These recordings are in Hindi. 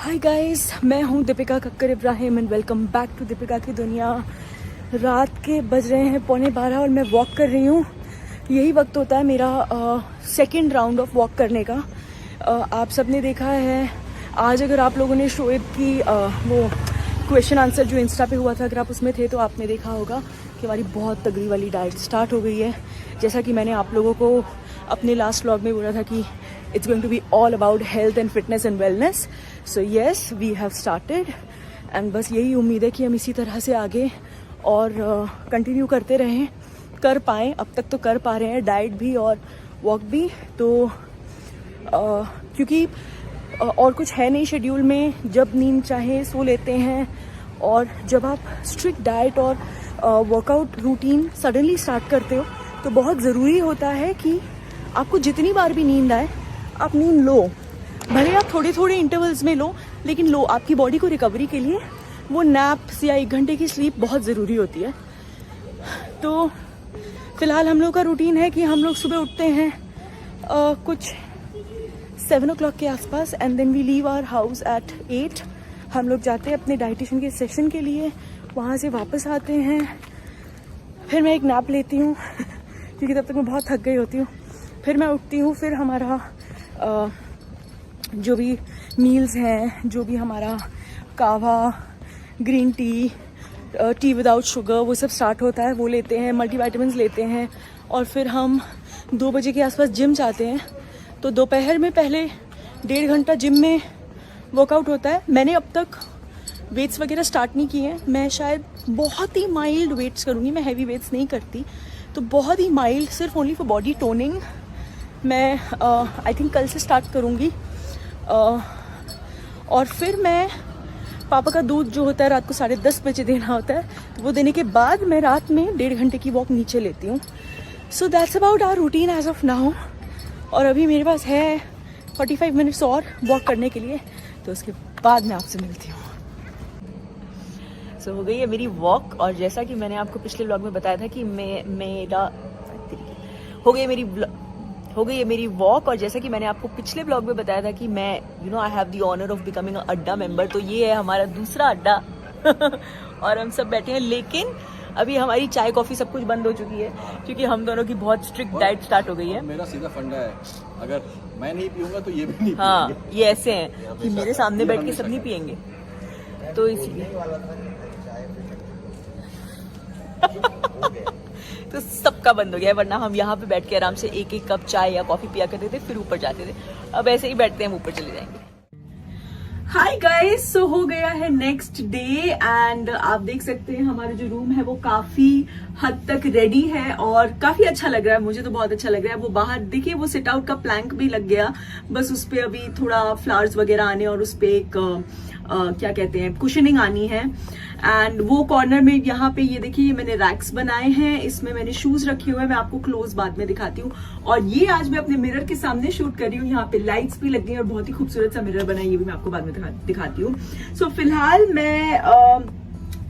हाय गाइस, मैं हूँ Dipika Kakar Ibrahim and welcome back to Dipika की दुनिया। रात के बज रहे हैं 11:15 और मैं वॉक कर रही हूँ। यही वक्त होता है मेरा सेकंड राउंड ऑफ वॉक करने का। आप सब ने देखा है आज, अगर आप लोगों ने शोएब की वो क्वेश्चन आंसर जो इंस्टा पे हुआ था, अगर आप उसमें थे तो आपने देखा होगा कि हमारी बहुत तगड़ी वाली डाइट स्टार्ट हो गई है। जैसा कि मैंने आप लोगों को अपने लास्ट व्लॉग में बोला था कि it's going to be all about health and fitness and wellness. So yes, we have started and बस यही उम्मीद है कि हम इसी तरह से आगे और कंटिन्यू करते रहें, कर पाएँ। अब तक तो कर पा रहे हैं, डाइट भी और वॉक भी। तो क्योंकि और कुछ है नहीं शेड्यूल में, जब नींद चाहे सो लेते हैं। और जब आप स्ट्रिक्ट डाइट और वर्कआउट रूटीन सडनली स्टार्ट करते हो तो बहुत ज़रूरी होता है कि आपको जितनी बार भी नींद आए आप नींद लो। भले आप थोड़े थोड़े इंटरवल्स में लो, लेकिन लो। आपकी बॉडी को रिकवरी के लिए वो नैप्स या 1 घंटे की स्लीप बहुत ज़रूरी होती है। तो फ़िलहाल हम लोग का रूटीन है कि हम लोग सुबह उठते हैं कुछ 7 o'clock के आसपास and then we leave our house at 8। हम लोग जाते हैं अपने डाइटिशियन के सेशन के लिए, वहाँ से वापस आते हैं। फिर मैं एक नैप लेती हूँ क्योंकि तब तक मैं बहुत थक गई होती हूँ। फिर मैं उठती हूँ, फिर हमारा जो भी मील्स हैं, जो भी हमारा कावा, green tea, T without sugar, वो सब स्टार्ट होता है। वो लेते हैं, मल्टीविटामिन्स लेते हैं और फिर हम 2 बजे के आसपास जिम जाते हैं। तो दोपहर में पहले 1.5 घंटा जिम में वर्कआउट होता है। मैंने अब तक वेट्स वगैरह स्टार्ट नहीं किए हैं। मैं शायद बहुत ही माइल्ड वेट्स करूँगी, मैं हैवी वेट्स नहीं करती। तो बहुत ही माइल्ड, सिर्फ ओनली फॉर बॉडी टोनिंग मैं आई थिंक कल से स्टार्ट करूँगी। और फिर मैं पापा का दूध जो होता है रात को 10:30 बजे देना होता है, तो वो देने के बाद मैं रात में 1.5 घंटे की वॉक नीचे लेती हूँ। So that's about our routine as of now. और अभी मेरे पास है 45 मिनट्स और वॉक करने के लिए, तो उसके बाद मैं आपसे मिलती हूँ। सो हो गई है मेरी वॉक, और जैसा कि मैंने आपको पिछले व्लॉग में बताया था कि हो गई है मेरी वॉक। और जैसा कि मैंने आपको पिछले ब्लॉग में बताया था कि मैं I have the honour of becoming a adda member. तो ये है हमारा दूसरा अड्डा और हम सब बैठे हैं। लेकिन अभी हमारी चाय कॉफी सब कुछ बंद हो चुकी है क्योंकि हम दोनों की बहुत स्ट्रिक्ट डाइट स्टार्ट हो गई है। मेरा सीधा फंडा है, अगर मैं नहीं पीऊंगा तो ये भी नहीं पिएंगे। हाँ, ये ऐसे हैं कि मेरे सामने बैठ के सब नहीं पियेंगे, तो इसलिए तो सबका बंद हो गया है। वरना हम यहाँ पे बैठ के आराम से एक कप चाय या कॉफी पिया करते थे, फिर ऊपर जाते थे। अब ऐसे ही बैठते हैं, हम ऊपर चले जाएंगे। हाय गाइस, सो हो गया है नेक्स्ट डे एंड आप देख सकते हैं हमारा जो रूम है वो काफी हद तक रेडी है और काफी अच्छा लग रहा है। मुझे तो बहुत अच्छा लग रहा है। वो बाहर देखिए, वो सिट आउट का प्लैंक भी लग गया, बस उस पे अभी थोड़ा फ्लावर्स वगैरह आने और उस पे एक क्या कहते हैं, कुशनिंग आनी है। एंड वो कॉर्नर में यहाँ पे ये देखिए, ये मैंने रैक्स बनाए हैं, इसमें मैंने शूज रखे हुए हैं। मैं आपको क्लोज बाद में दिखाती हूँ। और ये आज मैं अपने मिरर के सामने शूट कर रही हूँ। यहाँ पे लाइट्स भी लग गई और बहुत ही खूबसूरत सा मिरर बना है, ये भी मैं आपको बाद में दिखाती हूँ। सो फिलहाल मैं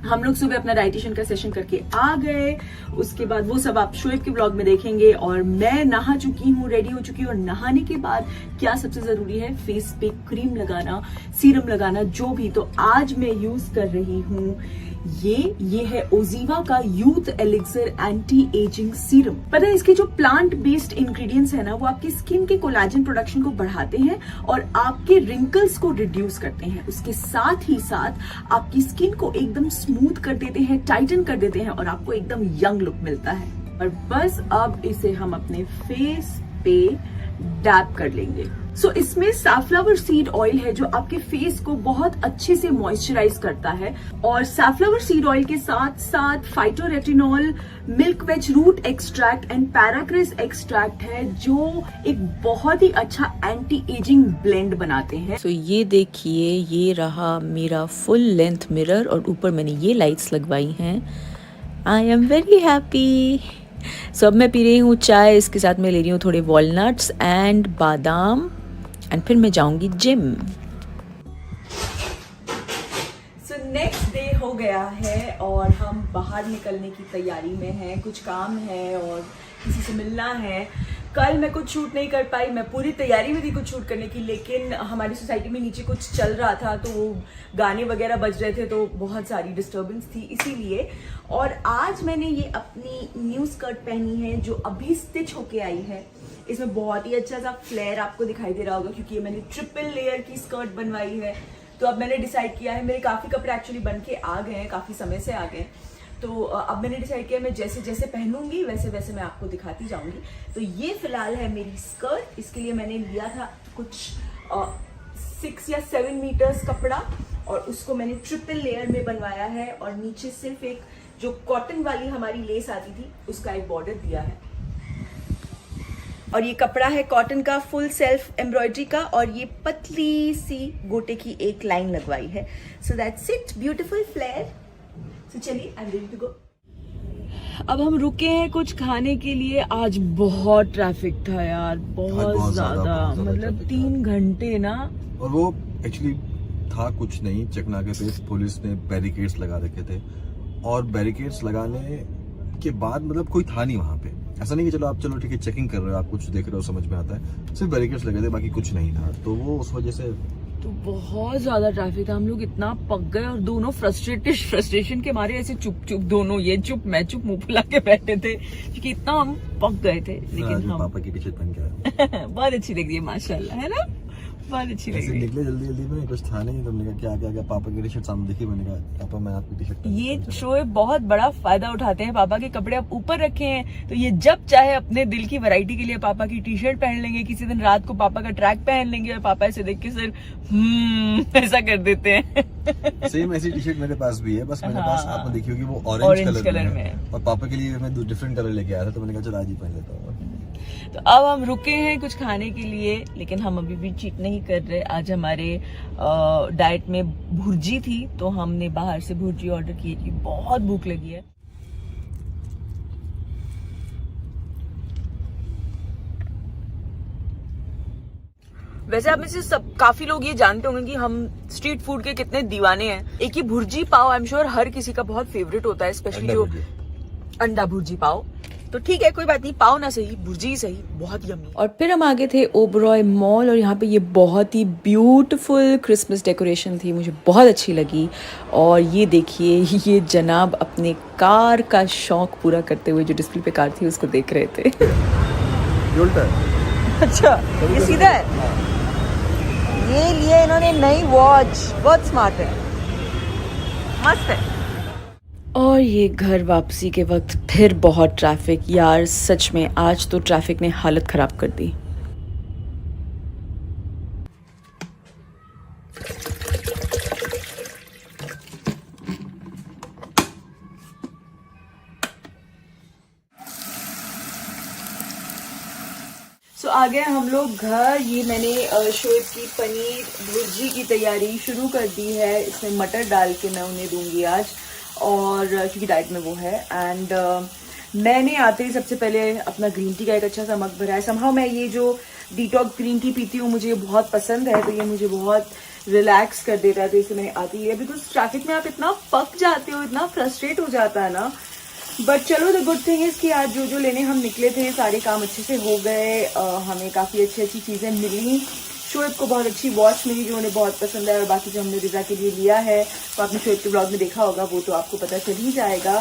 हम लोग सुबह अपना डाइटिशियन का सेशन करके आ गए। उसके बाद वो सब आप शोएब के ब्लॉग में देखेंगे। और मैं नहा चुकी हूँ, रेडी हो चुकी हूँ। और नहाने के बाद क्या सबसे जरूरी है, फेस पे क्रीम लगाना, सीरम लगाना, जो भी। तो आज मैं यूज कर रही हूँ ये है ओजीवा का youth elixir anti ageing serum. पता है, इसके जो प्लांट बेस्ड इंग्रेडिएंट्स है ना, वो आपकी स्किन के कोलाजन प्रोडक्शन को बढ़ाते हैं और आपके रिंकल्स को रिड्यूस करते हैं। उसके साथ ही साथ आपकी स्किन को एकदम स्मूथ कर देते हैं, टाइटन कर देते हैं और आपको एकदम यंग लुक मिलता है। और बस अब इसे हम अपने फेस पे डैब कर लेंगे। सो इसमें सैफलावर सीड ऑयल है जो आपके फेस को बहुत अच्छे से मॉइस्चराइज करता है। और सैफलावर सीड ऑयल के साथ साथ phytoretinol, milk vetch root extract and paracress extract है, जो एक बहुत ही अच्छा एंटी एजिंग ब्लेंड बनाते हैं। तो ये देखिए, ये रहा मेरा फुल लेंथ मिरर और ऊपर मैंने ये लाइट्स लगवाई हैं। I am very happy. So अब मैं पी रही हूँ चाय, इसके साथ मैं ले रही हूँ थोड़े वॉलनट्स एंड बादाम एंड फिर मैं जाऊंगी जिम। सो नेक्स्ट डे हो गया है और हम बाहर निकलने की तैयारी में हैं। कुछ काम है और किसी से मिलना है। कल मैं कुछ शूट नहीं कर पाई, मैं पूरी तैयारी में थी कुछ शूट करने की, लेकिन हमारी सोसाइटी में नीचे कुछ चल रहा था तो वो गाने वगैरह बज रहे थे तो बहुत सारी डिस्टर्बेंस थी इसीलिए। और आज मैंने ये अपनी न्यू स्कर्ट पहनी है जो अभी स्टिच होके आई है। इसमें बहुत ही अच्छा सा फ्लेयर आपको दिखाई दे रहा होगा क्योंकि ये मैंने ट्रिपल लेयर की स्कर्ट बनवाई है। तो अब मैंने डिसाइड किया है, मेरे काफ़ी कपड़े एक्चुअली बन के आ गए हैं, काफ़ी समय से आ गए, तो अब मैंने डिसाइड किया मैं जैसे जैसे पहनूंगी वैसे वैसे मैं आपको दिखाती जाऊंगी। तो ये फिलहाल है मेरी स्कर्ट। इसके लिए मैंने लिया था कुछ 6 या 7 मीटर्स कपड़ा और उसको मैंने ट्रिपल लेयर में बनवाया है और नीचे सिर्फ एक जो कॉटन वाली हमारी लेस आती थी उसका एक बॉर्डर दिया है। और ये कपड़ा है कॉटन का, फुल सेल्फ एम्ब्रॉयडरी का, और ये पतली सी गोटे की एक लाइन लगवाई है। So that's it, beautiful flare. तो चलिए I am ready to go. अब हम रुके हैं कुछ खाने के लिए। आज बहुत ट्रैफिक था यार, बहुत ज्यादा, मतलब 3 घंटे ना। और वो एक्चुअली था कुछ नहीं, चकनाके पे पुलिस ने बैरिकेड्स लगा रखे थे और बैरिकेड्स लगाने के बाद मतलब कोई था नहीं वहाँ पे। ऐसा नहीं कि चलो आप चलो ठीक है चेकिंग कर रहे हो, आप कुछ देख रहे हो, समझ में आता है, सिर्फ बैरिकेड्स लगे थे, बाकी कुछ नहीं था। तो वो उस वजह से तो बहुत ज्यादा ट्रैफिक था, हम लोग इतना पक गए और दोनों फ्रस्ट्रेशन के मारे ऐसे चुप चुप, दोनों ये चुप मैं चुप, मुंह फुला के बैठे थे क्योंकि इतना हम पक गए थे। लेकिन हम पापा की टी-शर्ट पहन के आए। बहुत अच्छी लग रही है माशाल्लाह, है ना, बहुत अच्छी लग रही है। निकले जल्दी जल्दी में, कुछ था नहीं, तो मैंने कहा क्या पापा की टी-शर्ट सामने दिखी, मैंने कहा पापा मैं आपकी टी-शर्ट। ये शोएब बहुत बड़ा फायदा उठाते हैं, पापा के कपड़े आप ऊपर रखे हैं तो ये जब चाहे अपने दिल की वैरायटी के लिए पापा की टी-शर्ट पहन लेंगे, किसी दिन रात को पापा का ट्रैक पहन लेंगे और पापा ऐसे देख के सिर्फ ऐसा कर देते हैं। सेम ऐसी टी-शर्ट मेरे पास भी है, बस मेरे हाँ, पास आपने देखी होगी वो ऑरेंज कलर में है और पापा के लिए मैं डिफरेंट कलर लेके आया था, तो मैंने कहा चल आज ही पहन लेता हूँ। तो अब हम रुके हैं कुछ खाने के लिए, लेकिन हम अभी भी चीट नहीं कर रहे। आज हमारे डाइट में भुर्जी थी तो हमने बाहर से भुर्जी ऑर्डर की थी, बहुत भूख लगी है। वैसे आप में से सब काफी लोग ये जानते होंगे कि हम स्ट्रीट फूड के कितने दीवाने हैं। एक ही भुर्जी पाव आई एम श्योर हर किसी का बहुत फेवरेट होता है, स्पेशली जो अंडा भुर्जी पाव। तो ठीक है, कोई बात नहीं, पाव ना सही, भुर्जी ही सही, बहुत यम्मी। और फिर हम आगे थे ओबरॉय मॉल और यहाँ पे ये बहुत ही ब्यूटीफुल क्रिसमस डेकोरेशन थी, मुझे बहुत अच्छी लगी। और ये देखिए, ये जनाब अपने कार का शौक पूरा करते हुए जो डिस्प्ले पे कार थी उसको देख रहे थे। अच्छा, ये सीधा है। ये लिए इन्होंने नई वॉच, बहुत स्मार्ट है, मस्त है। और ये घर वापसी के वक्त फिर बहुत ट्रैफिक यार, सच में आज तो ट्रैफिक ने हालत ख़राब कर दी। सो आ गए हम लोग घर। ये मैंने शोएब की पनीर भुर्जी की तैयारी शुरू कर दी है। इसमें मटर डाल के मैं उन्हें दूंगी आज, और क्योंकि डाइट में वो है। एंड मैंने आते ही सबसे पहले अपना ग्रीन टी का एक अच्छा सा मग भरा है। समहाउ मैं ये जो डिटॉक्स ग्रीन टी पीती हूँ, मुझे ये बहुत पसंद है, तो ये मुझे बहुत रिलैक्स कर देता है, तो इसे मैंने आती ही है। बिकॉज ट्रैफिक में आप इतना पक जाते हो, इतना फ्रस्ट्रेट हो जाता है ना। बट चलो, द गुड थिंग इज कि आज जो लेने हम निकले थे सारे काम अच्छे से हो गए। हमें काफ़ी अच्छी अच्छी चीज़ें मिली। शोएब को बहुत अच्छी वॉच मिली जो उन्हें बहुत पसंद है, और बाकी जो हमने रिजा के लिए लिया है तो आपने शोएब के ब्लॉग में देखा होगा, वो तो आपको पता चल ही जाएगा।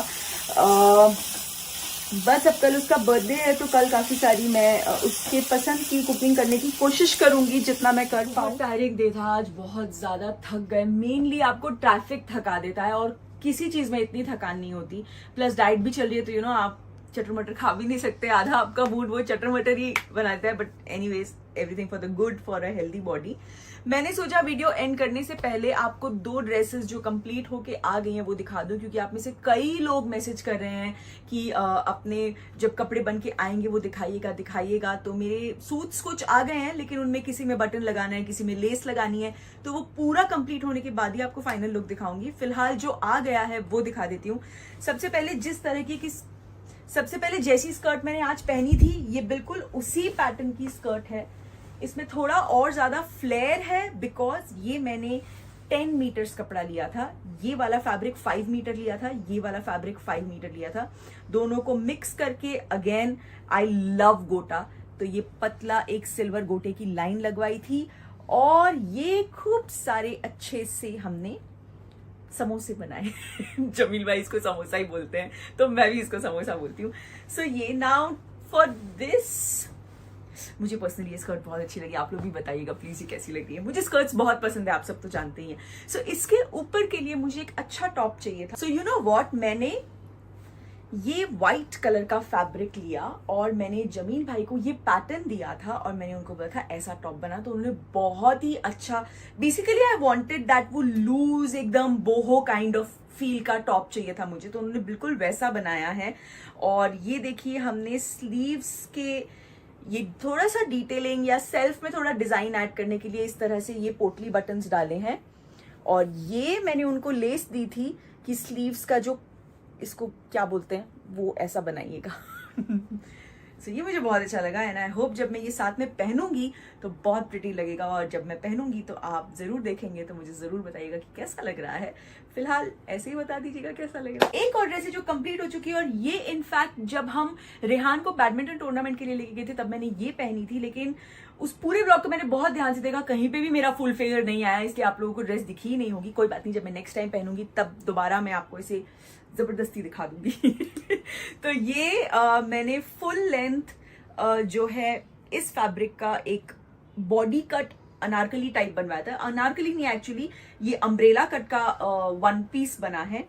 बस अब कल उसका बर्थडे है, तो कल काफ़ी सारी मैं उसके पसंद की कुकिंग करने की कोशिश करूंगी जितना मैं कर पाऊँ। टायरिंग डे था आज, बहुत ज़्यादा थक गए। मेनली आपको ट्रैफिक थका देता है और किसी चीज़ में इतनी थकान नहीं होती। प्लस डाइट भी चल रही है, तो यू नो आप चटर मटर खा भी नहीं सकते, आधा आपका मूड वो चटर मटर ही बनाता है। But anyways, everything for the good, for a healthy body. मैंने सोचा वीडियो एंड करने से पहले आपको 2 ड्रेसेस जो कंप्लीट होके आ गई हैं वो दिखा दूं, क्योंकि आप में से कई लोग मैसेज कर रहे हैं कि अपने जब कपड़े बन के आएंगे वो दिखाइएगा। तो मेरे सूट्स कुछ आ गए हैं, लेकिन उनमें किसी में बटन लगाना है, किसी में लेस लगानी है, तो वो पूरा कंप्लीट होने के बाद ही आपको फाइनल लुक दिखाऊंगी। फिलहाल जो आ गया है वो दिखा देती हूँ। सबसे पहले जैसी स्कर्ट मैंने आज पहनी थी, ये बिल्कुल उसी पैटर्न की स्कर्ट है। इसमें थोड़ा और ज्यादा फ्लेयर है बिकॉज ये मैंने 10 मीटर्स कपड़ा लिया था। ये वाला फैब्रिक 5 मीटर लिया था, ये वाला फैब्रिक 5 मीटर लिया था। दोनों को मिक्स करके, अगेन आई लव गोटा, तो ये पतला एक सिल्वर गोटे की लाइन लगवाई थी और ये खूब सारे अच्छे से हमने समोसे बनाए जमील भाई इसको समोसा ही बोलते हैं तो मैं भी इसको समोसा बोलती हूँ। सो ये नाउ फॉर दिस, मुझे पर्सनली ये स्कर्ट बहुत अच्छी लगी, आप लोग भी बताइएगा प्लीज ये कैसी लग रही है। मुझे स्कर्ट्स बहुत पसंद है, आप सब तो जानते ही हैं। सो इसके ऊपर के लिए मुझे एक अच्छा टॉप चाहिए था। सो यू नो व्हाट, मैंने ये व्हाइट कलर का फैब्रिक लिया और मैंने जमील भाई को ये पैटर्न दिया था और मैंने उनको बोला था ऐसा टॉप बना, तो उन्होंने बहुत ही अच्छा, बेसिकली आई वांटेड दैट वो लूज एकदम बोहो काइंड ऑफ फील का टॉप चाहिए था मुझे, तो उन्होंने बिल्कुल वैसा बनाया है। और ये देखिए हमने स्लीव्स के ये थोड़ा सा डिटेलिंग या सेल्फ में थोड़ा डिजाइन ऐड करने के लिए इस तरह से ये पोटली बटन्स डाले हैं और ये मैंने उनको लेस दी थी कि स्लीव्स का जो इसको क्या बोलते हैं वो ऐसा बनाइएगा। सो ये मुझे बहुत अच्छा लगा एंड आई होप जब मैं ये साथ में पहनूंगी तो बहुत प्रिटी लगेगा और जब मैं पहनूंगी तो आप जरूर देखेंगे तो मुझे जरूर बताइएगा कि कैसा लग रहा है। फिलहाल ऐसे ही बता दीजिएगा कैसा लग रहा है। एक और ड्रेस है जो कंप्लीट हो चुकी है और ये इनफैक्ट जब हम रेहान को बैडमिंटन टूर्नामेंट के लिए लेके गए थे तब मैंने ये पहनी थी, लेकिन उस पूरे ब्लॉग को मैंने बहुत ध्यान से देखा, कहीं पे भी मेरा फुल फिगर नहीं आया, इसलिए आप लोगों को ड्रेस दिखी ही नहीं होगी। कोई बात नहीं, जब मैं नेक्स्ट टाइम पहनूंगी तब दोबारा मैं आपको इसे जबरदस्ती दिखा दूंगी। तो ये मैंने फुल लेंथ जो है इस फैब्रिक का एक बॉडी कट अनारकली टाइप बनवाया था। अनारकली नहीं, एक्चुअली ये अम्ब्रेला कट का वन पीस बना है।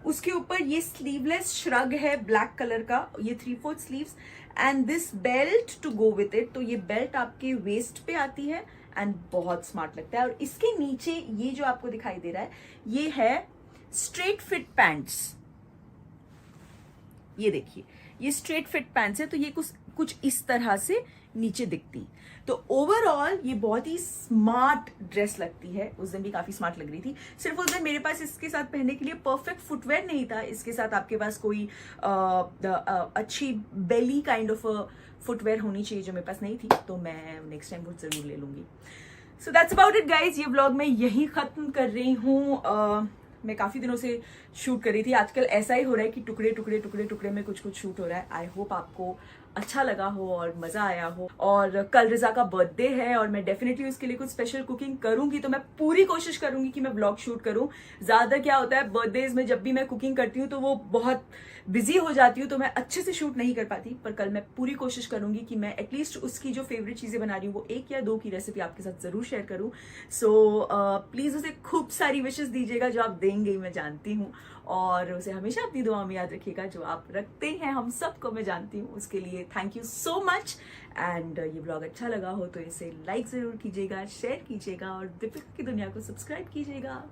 उसके ऊपर ये स्लीवलेस श्रग है ब्लैक कलर का, ये 3/4 sleeves and this belt to go with it. तो ये बेल्ट आपके वेस्ट पे आती है एंड बहुत स्मार्ट लगता है। और इसके नीचे ये जो आपको दिखाई दे रहा है ये है स्ट्रेट फिट पैंट्स। ये देखिए ये स्ट्रेट फिट पैंट्स है, तो ये कुछ इस तरह से नीचे दिखती। तो ओवरऑल ये बहुत ही स्मार्ट ड्रेस लगती है। उस दिन भी काफी स्मार्ट लग रही थी। सिर्फ उस दिन मेरे पास इसके साथ पहनने के लिए परफेक्ट फुटवेयर नहीं था। इसके साथ आपके पास कोई अच्छी बेली काइंड ऑफ फुटवेयर होनी चाहिए जो मेरे पास नहीं थी, तो मैं नेक्स्ट टाइम वो जरूर ले लूंगी। सो दैट्स अबाउट इट गाइज। ये व्लॉग मैं यही खत्म कर रही हूँ। मैं काफी दिनों से शूट कर रही थी, आजकल ऐसा ही हो रहा है कि टुकड़े टुकड़े टुकड़े टुकड़े में कुछ कुछ शूट हो रहा है। आई होप आपको अच्छा लगा हो और मजा आया हो। और कल रिजा का बर्थडे है और मैं डेफिनेटली उसके लिए कुछ स्पेशल कुकिंग करूंगी, तो मैं पूरी कोशिश करूंगी कि मैं व्लॉग शूट करूं। ज्यादा क्या होता है बर्थडेज में जब भी मैं कुकिंग करती हूँ तो वो बहुत बिजी हो जाती हूँ, तो मैं अच्छे से शूट नहीं कर पाती। पर कल मैं पूरी कोशिश करूंगी कि मैं एटलीस्ट उसकी जो फेवरेट चीजें बना रही हूँ वो 1 या 2 की रेसिपी आपके साथ जरूर शेयर करूँ। सो प्लीज उसे खूब सारी विशेस दीजिएगा जो आप देंगे, मैं जानती हूँ, और उसे हमेशा अपनी दुआ में याद रखिएगा जो आप रखते हैं हम सबको, मैं जानती हूँ। उसके लिए thank you so much. And ये ब्लॉग अच्छा लगा हो तो इसे लाइक जरूर कीजिएगा, शेयर कीजिएगा और दीपिका की दुनिया को सब्सक्राइब कीजिएगा।